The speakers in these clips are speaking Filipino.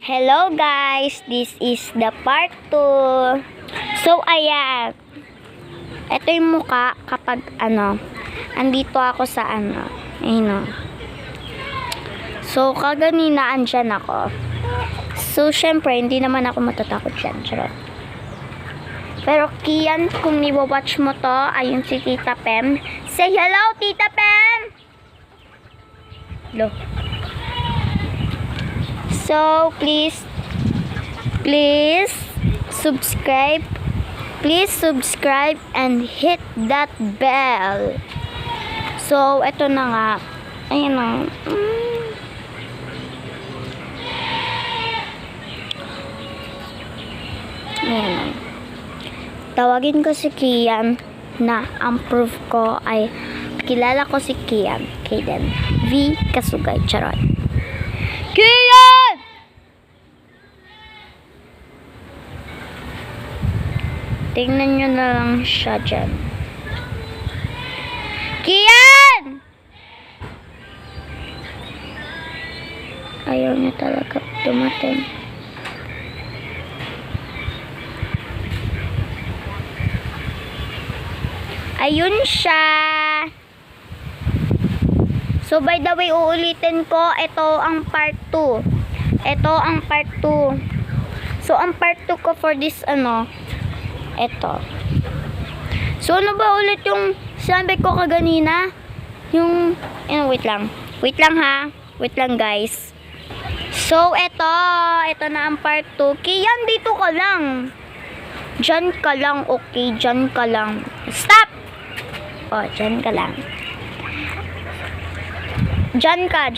Hello guys, this is the part 2. So ayan, ito yung mukha kapag andito ako sa ayun o. So kaganina andyan ako. So syempre hindi naman ako matatakot dyan, charot. Pero Kian, kung niwawatch mo to, ayun si Tita Pem. Say hello, Tita Pem! Hello. So, please subscribe. Please subscribe and hit that bell. So, eto na nga. Ayan na. Ayan na. Tawagin ko si Kian na ang proof ko ay kilala ko si Kian. Kaden V. Kasugay. Charot. Kian! Tingnan nyo na lang siya dyan. Kian! Ayaw niya talaga dumating. Ayun siya. So, by the way, uulitin ko, ito ang part 2. Ito ang part 2. So, ang part 2 ko for this, ito. So, ano ba ulit yung sabi ko kaganina? Yung, wait lang. Wait lang ha. Wait lang guys. So, ito na ang part 2. Kian, dito ka lang. Diyan ka lang, okay? Diyan ka lang. Stop! O, diyan ka lang. Diyan ka.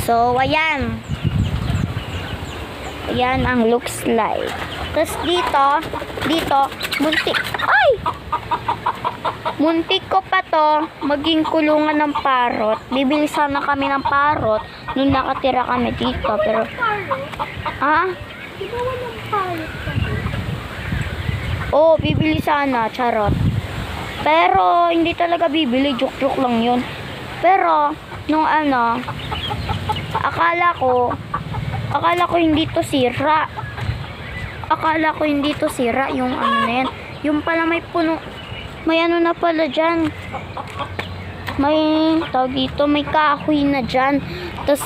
So, ayan. Ayan ang looks like. Tapos dito, muntik. Ay! Muntik ko pa to maging kulungan ng parot. Bibili sana kami ng parot nung nakatira kami dito. Pero, oh, bibili sana, charot. Pero, hindi talaga bibili. Joke lang yun. Pero, nung akala ko hindi to sira. Akala ko hindi to sira yung na yan. Yung pala may puno. May na pala dyan. May, tawag dito, may kahoy na dyan. Tapos,